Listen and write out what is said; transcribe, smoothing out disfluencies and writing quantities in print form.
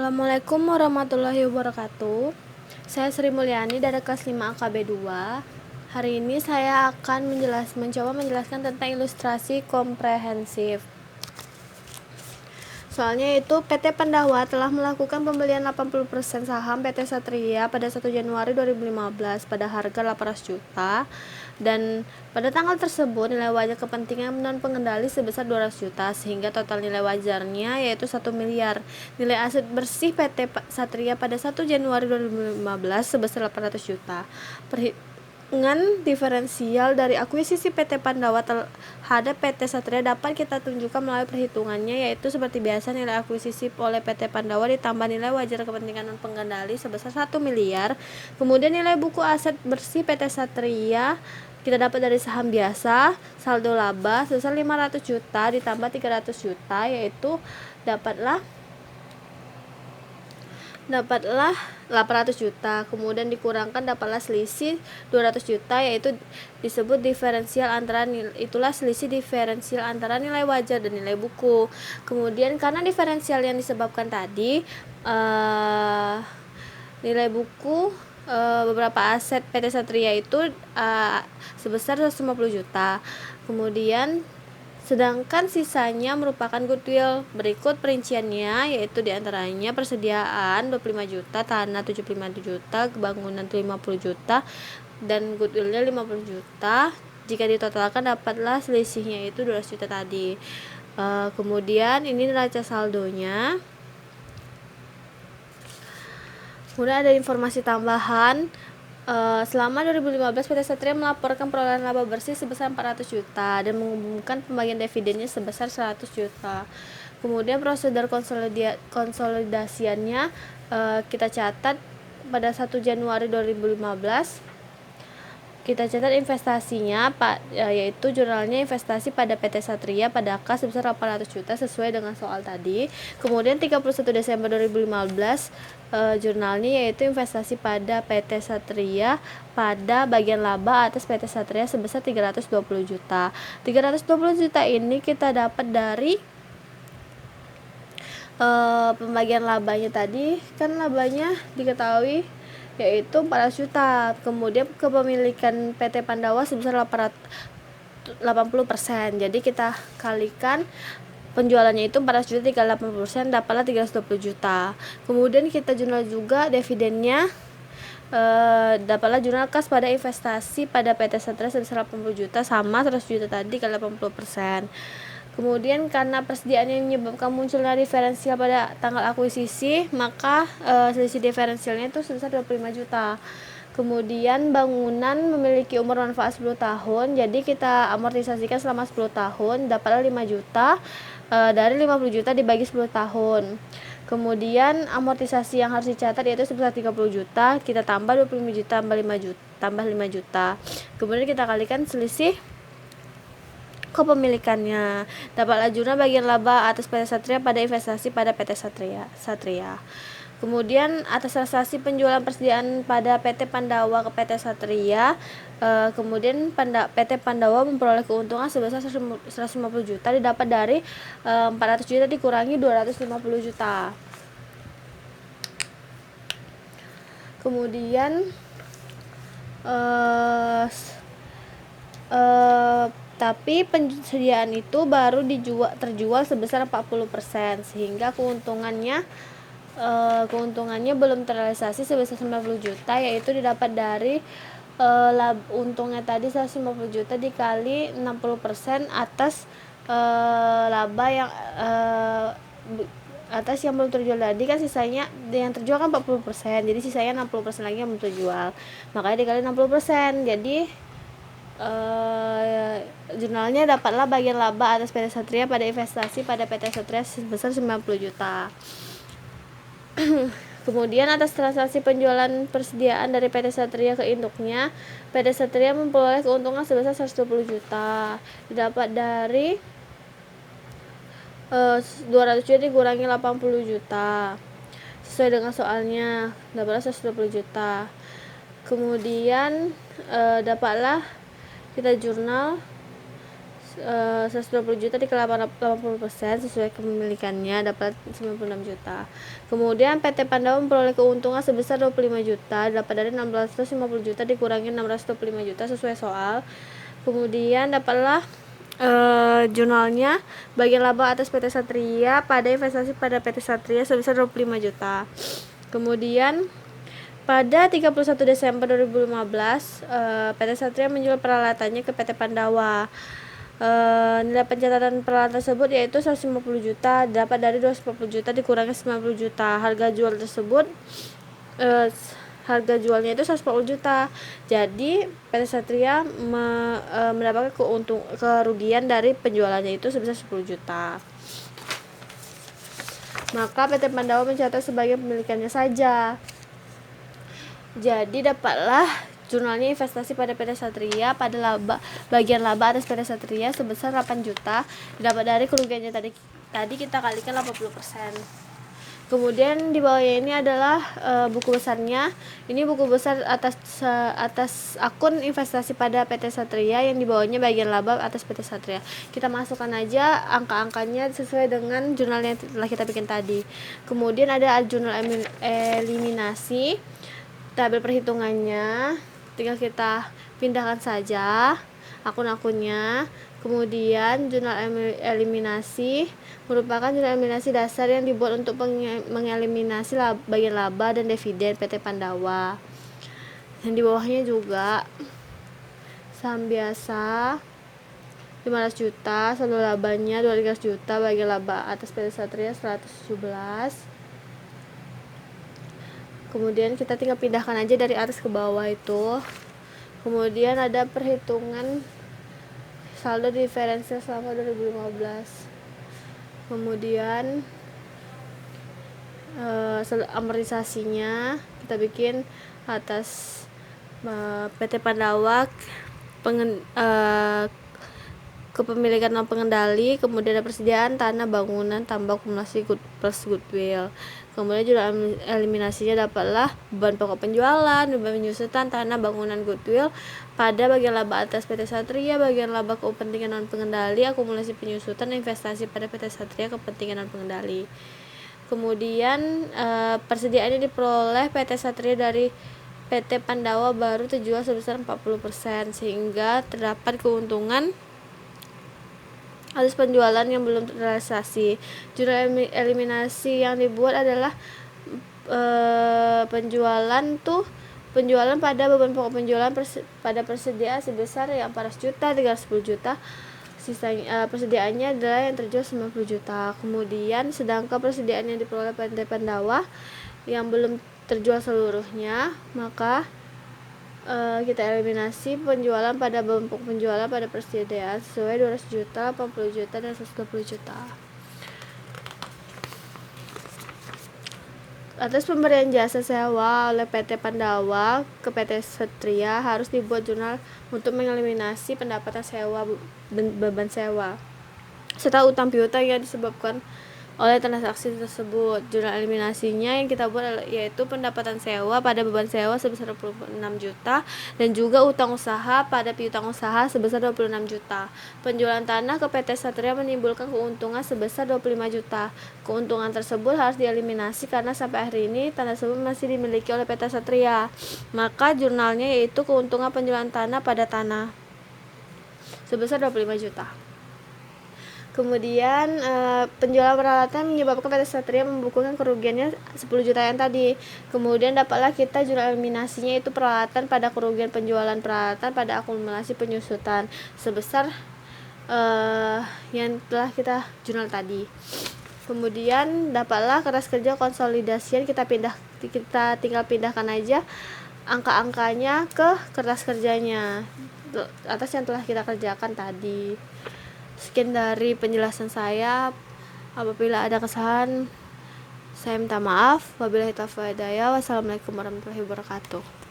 Assalamualaikum warahmatullahi wabarakatuh. Saya Sri Mulyani dari kelas 5 AKB 2. Hari ini saya akan mencoba menjelaskan tentang ilustrasi komprehensif. Soalnya itu PT Pandawa telah melakukan pembelian 80% saham PT Satria pada 1 Januari 2015 pada harga 800 juta dan pada tanggal tersebut nilai wajar kepentingan non pengendali sebesar 200 juta sehingga total nilai wajarnya yaitu 1 miliar. Nilai aset bersih PT Satria pada 1 Januari 2015 sebesar 800 juta. Dengan diferensial dari akuisisi PT Pandawa terhadap PT Satria dapat kita tunjukkan melalui perhitungannya, yaitu seperti biasa nilai akuisisi oleh PT Pandawa ditambah nilai wajar kepentingan non pengendali sebesar 1 miliar. Kemudian nilai buku aset bersih PT Satria kita dapat dari saham biasa, saldo laba sebesar 500 juta ditambah 300 juta, yaitu dapatlah 800 juta, kemudian dikurangkan dapatlah selisih 200 juta, yaitu disebut diferensial antara selisih diferensial antara nilai wajar dan nilai buku. Kemudian karena diferensial yang disebabkan tadi nilai buku beberapa aset PT Satria itu sebesar 150 juta. Kemudian sedangkan sisanya merupakan goodwill. Berikut perinciannya, yaitu diantaranya persediaan 25 juta, tanah 75 juta, bangunan 50 juta, dan goodwillnya 50 juta. Jika ditotalkan dapatlah selisihnya itu 200 juta tadi. Kemudian ini neraca saldonya. Kemudian ada informasi tambahan. Selama 2015 PT Satria melaporkan perolehan laba bersih sebesar 400 juta dan mengumumkan pembagian dividennya sebesar 100 juta. Kemudian prosedur konsolidasiannya kita catat pada 1 Januari 2015. Kita catat investasinya yaitu jurnalnya investasi pada PT Satria pada kas sebesar 800 juta sesuai dengan soal tadi. Kemudian 31 Desember 2015 jurnalnya yaitu investasi pada PT Satria pada bagian laba atas PT Satria sebesar 320 juta. 320 juta ini kita dapat dari pembagian labanya tadi, kan labanya diketahui yaitu 400 juta. Kemudian kepemilikan PT Pandawa sebesar 80%. Jadi kita kalikan penjualannya itu 400 juta dikali 80%, dapatlah 320 juta. Kemudian kita jurnal juga dividennya, dapatlah jurnal kas pada investasi pada PT Satria sebesar 80 juta sama 100 juta tadi kali 80%. Kemudian karena persediaan yang menyebabkan munculnya diferensial pada tanggal akuisisi, maka selisih diferensialnya itu sebesar 25 juta. Kemudian bangunan memiliki umur manfaat 10 tahun, jadi kita amortisasikan selama 10 tahun, dapatlah 5 juta dari 50 juta dibagi 10 tahun. Kemudian amortisasi yang harus dicatat yaitu sebesar 30 juta, kita tambah 25 juta tambah 5 juta. Kemudian kita kalikan selisih kepemilikannya, dapatlah jurnal bagian laba atas PT Satria pada investasi pada PT Satria. Kemudian atas transaksi penjualan persediaan pada PT Pandawa ke PT Satria, kemudian PT Pandawa memperoleh keuntungan sebesar 150 juta didapat dari 400 juta dikurangi 250 juta. Kemudian tapi persediaan itu baru terjual sebesar 40%, sehingga keuntungannya belum terrealisasi sebesar 90 juta, yaitu didapat dari untungnya tadi 150 juta dikali 60% atas laba yang atas yang belum terjual tadi, kan sisanya yang terjual kan 40%, jadi sisanya 60% lagi yang belum terjual, makanya dikali 60%, jadi jurnalnya dapatlah bagian laba atas PT Satria pada investasi pada PT Satria sebesar 90 juta. Kemudian atas transaksi penjualan persediaan dari PT Satria ke induknya, PT Satria memperoleh keuntungan sebesar 120 juta didapat dari 200 juta dikurangi 80 juta sesuai dengan soalnya, dapatlah 120 juta. Kemudian dapatlah kita jurnal 120 juta dikali 80% sesuai kepemilikannya dapat 96 juta. Kemudian PT Pandawa memperoleh keuntungan sebesar 25 juta dapat dari 650 juta dikurangi 625 juta sesuai soal. Kemudian dapatlah jurnalnya bagian laba atas PT Satria pada investasi pada PT Satria sebesar 25 juta. Kemudian pada 31 Desember 2015 PT Satria menjual peralatannya ke PT Pandawa. Nilai pencatatan peralatan tersebut yaitu 150 juta dapat dari 240 juta dikurangi 90 juta. Harga jualnya itu 140 juta. Jadi PT Satria mendapatkan kerugian dari penjualannya itu sebesar 10 juta. Maka PT Pandawa mencatat sebagai pemilikannya saja. Jadi dapatlah jurnalnya investasi pada PT Satria pada bagian laba atas PT Satria sebesar 8 juta dapat dari kerugiannya tadi kita kalikan 80%. Kemudian di bawahnya ini adalah buku besarnya. Ini buku besar atas akun investasi pada PT Satria yang di bawahnya bagian laba atas PT Satria. Kita masukkan aja angka-angkanya sesuai dengan jurnal yang telah kita bikin tadi. Kemudian ada jurnal eliminasi, tabel perhitungannya. Tinggal kita pindahkan saja akun-akunnya. Kemudian jurnal eliminasi merupakan jurnal eliminasi dasar yang dibuat untuk mengeliminasi bagian laba dan dividen PT Pandawa. Yang di bawahnya juga saham biasa 500 juta, saldo labanya 200 juta, bagian laba atas PT Satria 117. Kemudian kita tinggal pindahkan aja dari atas ke bawah itu. Kemudian ada perhitungan saldo diferensial selama 2015. Kemudian amortisasinya kita bikin atas PT Pandawa kepemilikan non pengendali, kemudian ada persediaan tanah, bangunan, tambah akumulasi plus goodwill. Kemudian jurnal eliminasinya dapatlah beban pokok penjualan, beban penyusutan, tanah, bangunan, goodwill pada bagian laba atas PT Satria, bagian laba kepentingan non pengendali, akumulasi penyusutan, investasi pada PT Satria kepentingan non pengendali. Kemudian persediaannya diperoleh PT Satria dari PT Pandawa baru terjual sebesar 40% sehingga terdapat keuntungan atas penjualan yang belum terrealisasi. Jurnal eliminasi yang dibuat adalah penjualan pada beban pokok penjualan pada persediaan sebesar yang 400 juta, 310 juta. Sisanya persediaannya adalah yang terjual 90 juta. Kemudian sedangkan persediaan yang diperoleh PT Pandawa yang belum terjual seluruhnya, maka kita eliminasi penjualan pada beban pokok penjualan pada persediaan sesuai 200 juta, 80 juta, dan 120 juta. Atas pemberian jasa sewa oleh PT Pandawa ke PT Satria harus dibuat jurnal untuk mengeliminasi pendapatan sewa beban sewa serta utang piutang yang disebabkan oleh transaksi tersebut. Jurnal eliminasinya yang kita buat yaitu pendapatan sewa pada beban sewa sebesar 26 juta dan juga utang usaha pada piutang usaha sebesar 26 juta. Penjualan tanah ke PT Satria menimbulkan keuntungan sebesar 25 juta. Keuntungan tersebut harus dieliminasi karena sampai hari ini tanah tersebut masih dimiliki oleh PT Satria. Maka jurnalnya yaitu keuntungan penjualan tanah pada tanah sebesar 25 juta. Kemudian penjualan peralatan menyebabkan PT Satria membukukan kerugiannya 10 juta yang tadi. Kemudian dapatlah kita jurnal eliminasinya itu peralatan pada kerugian penjualan peralatan pada akumulasi penyusutan sebesar yang telah kita jurnal tadi. Kemudian dapatlah kertas kerja konsolidasian, kita tinggal pindahkan aja angka-angkanya ke kertas kerjanya atas yang telah kita kerjakan tadi. Sekian dari penjelasan saya. Apabila ada kesalahan, saya minta maaf. Wabillahi taufiq wal hidayah. Wassalamualaikum warahmatullahi wabarakatuh.